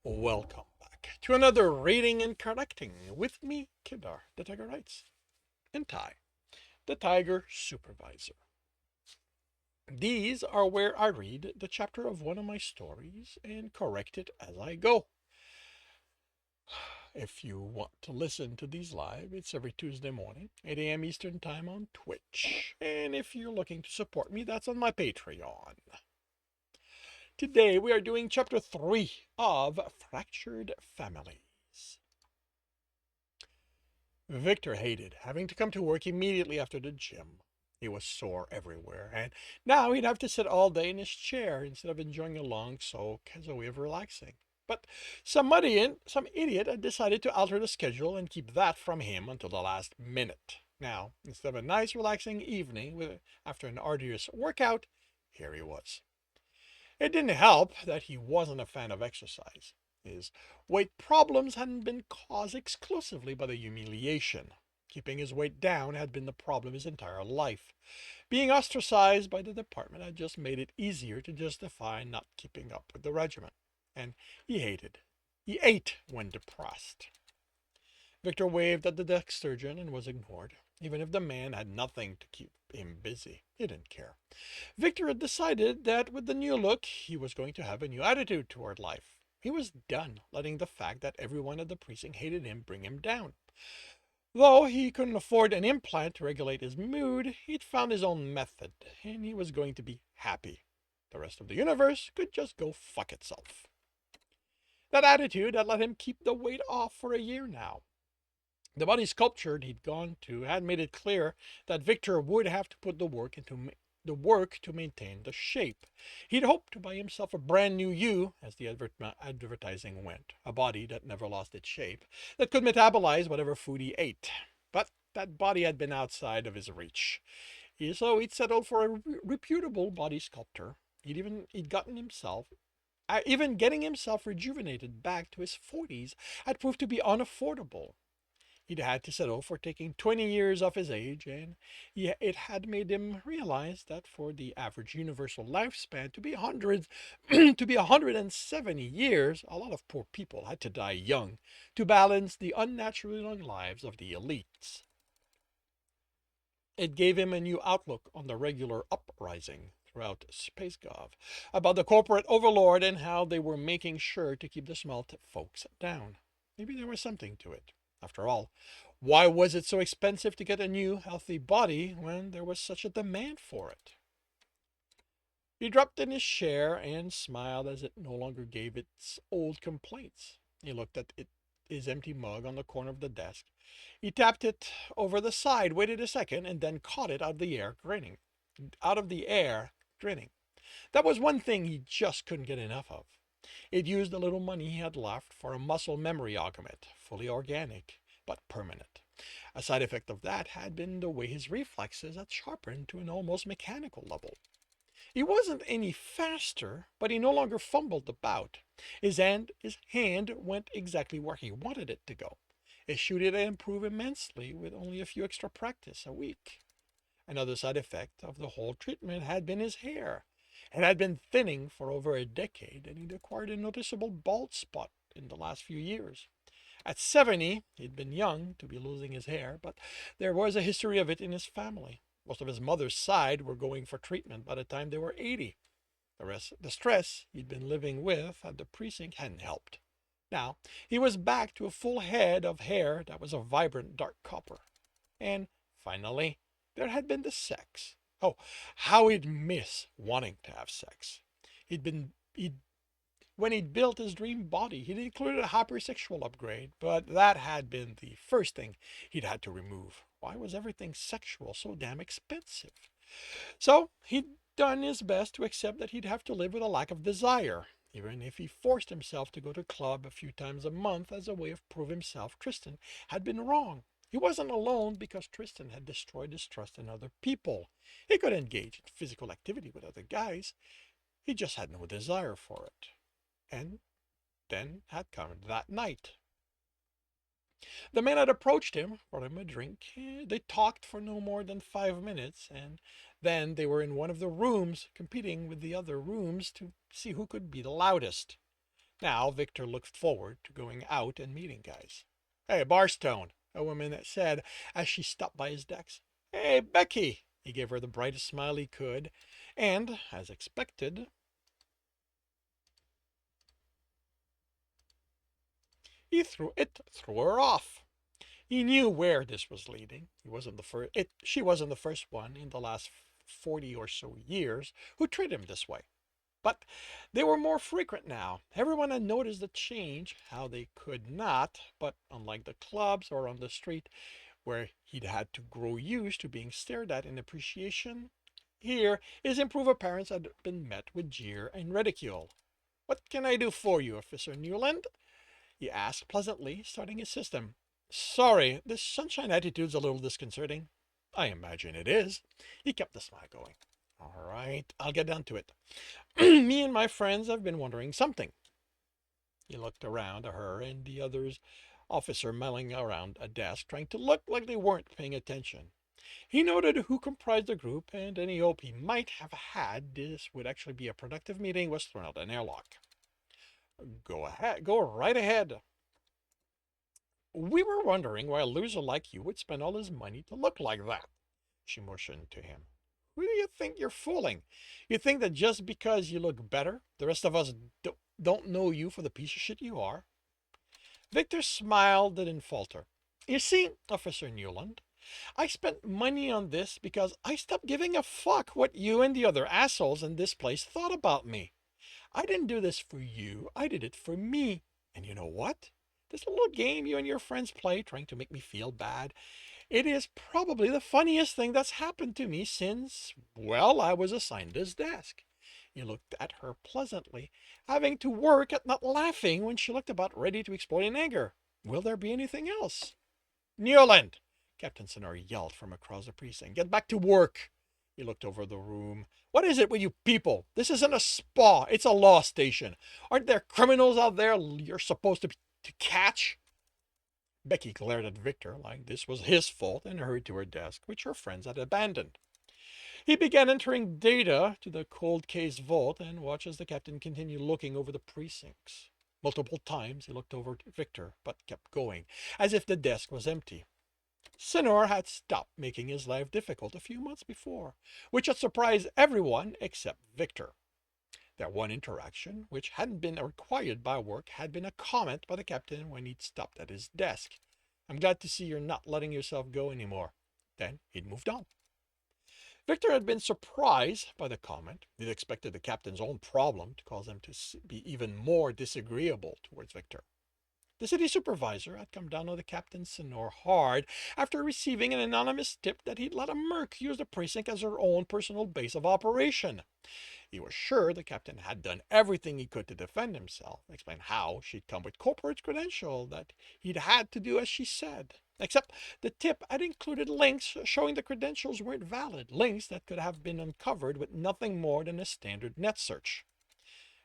Welcome back to another reading and correcting with me, Kedar, the Tiger Writes, and Ty, the Tiger Supervisor. These are where I read the chapter of one of my stories and correct it as I go. If you want to listen to these live, it's every Tuesday morning, 8 a.m. Eastern Time on Twitch. And if you're looking to support me, that's on my Patreon. Today we are doing chapter 3 of Fractured Families. Victor hated having to come to work immediately after the gym. He was sore everywhere, and now he'd have to sit all day in his chair instead of enjoying a long soak as a way of relaxing. But some idiot had decided to alter the schedule and keep that from him until the last minute. Now, instead of a nice relaxing evening after an arduous workout, here he was. It didn't help that he wasn't a fan of exercise. His weight problems hadn't been caused exclusively by the humiliation. Keeping his weight down had been the problem his entire life. Being ostracized by the department had just made it easier to justify not keeping up with the regimen. And he ate when depressed. Victor waved at the desk surgeon and was ignored. Even if the man had nothing to keep him busy, he didn't care. Victor had decided that with the new look, he was going to have a new attitude toward life. He was done letting the fact that everyone at the precinct hated him bring him down. Though he couldn't afford an implant to regulate his mood, he'd found his own method, and he was going to be happy. The rest of the universe could just go fuck itself. That attitude had let him keep the weight off for a year now. The body sculpture he'd gone to had made it clear that Victor would have to put the work to maintain the shape. He'd hoped to buy himself a brand new you, as the advertising went, a body that never lost its shape, that could metabolize whatever food he ate. But that body had been outside of his reach. So he'd settled for a reputable body sculptor. Even getting himself rejuvenated back to his 40s had proved to be unaffordable. He'd had to settle for taking 20 years off his age, and it had made him realize that for the average universal lifespan to be 170 years, a lot of poor people had to die young to balance the unnaturally long lives of the elites. It gave him a new outlook on the regular uprising throughout SpaceGov about the corporate overlord and how they were making sure to keep the small folks down. Maybe there was something to it. After all, why was it so expensive to get a new, healthy body when there was such a demand for it? He dropped in his chair and smiled as it no longer gave its old complaints. He looked at his empty mug on the corner of the desk. He tapped it over the side, waited a second, and then caught it out of the air, grinning. That was one thing he just couldn't get enough of. It used the little money he had left for a muscle memory augment, fully organic, but permanent. A side effect of that had been the way his reflexes had sharpened to an almost mechanical level. He wasn't any faster, but he no longer fumbled about. His hand went exactly where he wanted it to go. His shooting had improved immensely with only a few extra practice a week. Another side effect of the whole treatment had been his hair. It had been thinning for over a decade, and he'd acquired a noticeable bald spot in the last few years. At 70, he'd been young to be losing his hair, but there was a history of it in his family. Most of his mother's side were going for treatment by the time they were 80. The stress he'd been living with at the precinct hadn't helped. Now, he was back to a full head of hair that was a vibrant dark copper. And finally, there had been the sex. Oh, how he'd miss wanting to have sex. When he'd built his dream body, he'd included a hypersexual upgrade, but that had been the first thing he'd had to remove. Why was everything sexual so damn expensive? So he'd done his best to accept that he'd have to live with a lack of desire, even if he forced himself to go to club a few times a month as a way of proving himself Tristan had been wrong. He wasn't alone because Tristan had destroyed his trust in other people. He could engage in physical activity with other guys. He just had no desire for it. And then had come that night. The man had approached him, brought him a drink. They talked for no more than 5 minutes, and then they were in one of the rooms, competing with the other rooms to see who could be the loudest. Now Victor looked forward to going out and meeting guys. "Hey, Barstone," a woman said as she stopped by his desk. "Hey, Becky." He gave her the brightest smile he could, and, as expected, it threw her off. He knew where this was leading. He wasn't the first. She wasn't the first one in the last 40 or so years who treated him this way. But they were more frequent now. Everyone had noticed the change, how they could not, but unlike the clubs or on the street where he'd had to grow used to being stared at in appreciation, here his improved appearance had been met with jeer and ridicule. "What can I do for you, Officer Newland?" he asked pleasantly, starting his system. "Sorry, this sunshine attitude's a little disconcerting." "I imagine it is." He kept the smile going. "All right, I'll get down to it. Me and my friends have been wondering something." He looked around at her and the others, officer milling around a desk, trying to look like they weren't paying attention. He noted who comprised the group, and any hope he might have had this would actually be a productive meeting was thrown out an airlock. "Go ahead, go right ahead." "We were wondering why a loser like you would spend all his money to look like that." She motioned to him. "Who do you think you're fooling? You think that just because you look better, the rest of us don't know you for the piece of shit you are?" Victor smiled, didn't falter. "You see, Officer Newland, I spent money on this because I stopped giving a fuck what you and the other assholes in this place thought about me. I didn't do this for you, I did it for me. And you know what? This little game you and your friends play trying to make me feel bad, it is probably the funniest thing that's happened to me since, well, I was assigned this desk." He looked at her pleasantly, having to work at not laughing when she looked about ready to explode in anger. "Will there be anything else?" "Newland!" Captain Sonori yelled from across the precinct. "Get back to work!" He looked over the room. "What is it with you people? This isn't a spa, it's a law station. Aren't there criminals out there you're supposed to catch?" Becky glared at Victor like this was his fault and hurried to her desk, which her friends had abandoned. He began entering data to the cold case vault and watched as the captain continued looking over the precincts. Multiple times he looked over to Victor, but kept going, as if the desk was empty. Senor had stopped making his life difficult a few months before, which had surprised everyone except Victor. Their one interaction, which hadn't been required by work, had been a comment by the captain when he'd stopped at his desk. "I'm glad to see you're not letting yourself go anymore." Then he'd moved on. Victor had been surprised by the comment. He'd expected the captain's own problem to cause him to be even more disagreeable towards Victor. The city supervisor had come down on the captain Senor hard after receiving an anonymous tip that he'd let a merc use the precinct as her own personal base of operation. He was sure the captain had done everything he could to defend himself, explain how she'd come with corporate credential, that he'd had to do as she said. Except the tip had included links showing the credentials weren't valid, links that could have been uncovered with nothing more than a standard net search.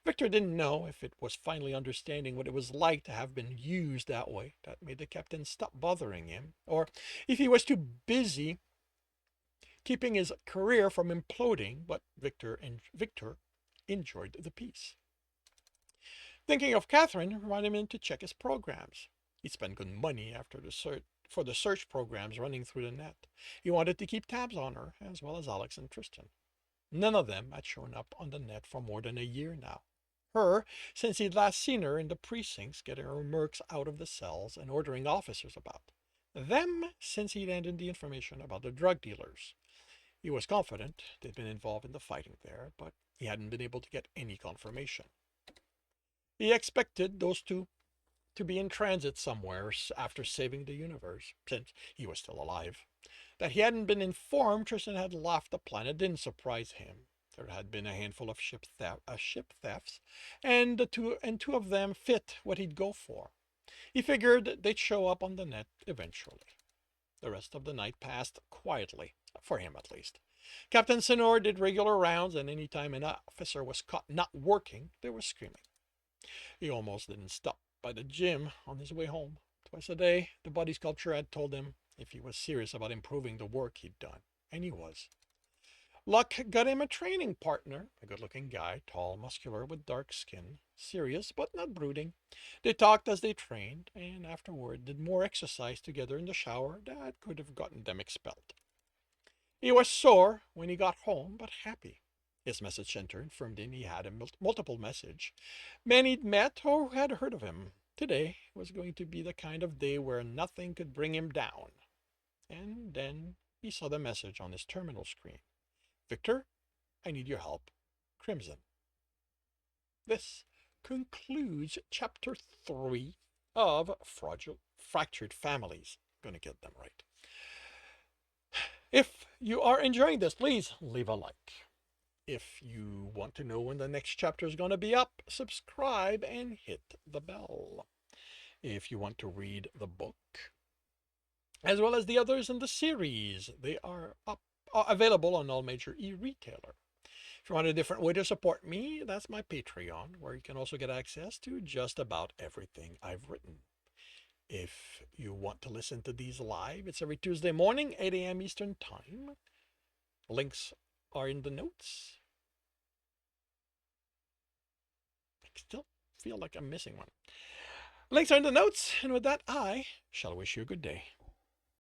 Victor didn't know if it was finally understanding what it was like to have been used that way that made the captain stop bothering him, or if he was too busy keeping his career from imploding, but Victor enjoyed the peace. Thinking of Catherine reminded him to check his programs. He'd spent good money for the search programs running through the net. He wanted to keep tabs on her, as well as Alex and Tristan. None of them had shown up on the net for more than a year now. Her, since he'd last seen her in the precincts getting her mercs out of the cells and ordering officers about. Them, since he'd handed the information about the drug dealers. He was confident they'd been involved in the fighting there, but he hadn't been able to get any confirmation. He expected those two to be in transit somewhere after saving the universe, since he was still alive. That he hadn't been informed Tristan had left the planet didn't surprise him. There had been a handful of ship thefts, and two of them fit what he'd go for. He figured they'd show up on the net eventually. The rest of the night passed quietly, for him at least. Captain Senor did regular rounds, and any time an officer was caught not working, there was screaming. He almost didn't stop by the gym on his way home. Twice a day, the body sculpture had told him if he was serious about improving the work he'd done, and he was. Luck got him a training partner, a good looking guy, tall, muscular, with dark skin, serious but not brooding. They talked as they trained, and afterward did more exercise together in the shower that could have gotten them expelled. He was sore when he got home, but happy. His message center informed him he had a multiple message. Men he'd met or had heard of him. Today was going to be the kind of day where nothing could bring him down. And then he saw the message on his terminal screen. Victor, I need your help. Crimson. This concludes chapter 3 of Fractured Families. I'm going to get them right. If you are enjoying this, please leave a like. If you want to know when the next chapter is going to be up, subscribe and hit the bell. If you want to read the book, as well as the others in the series, they are available on all major e-retailer. If you want a different way to support me, that's my Patreon, where you can also get access to just about everything I've written. If you want to listen to these live, it's every Tuesday morning, 8 a.m. Eastern Time. Links are in the notes. I still feel like I'm missing one. Links are in the notes, and with that, I shall wish you a good day.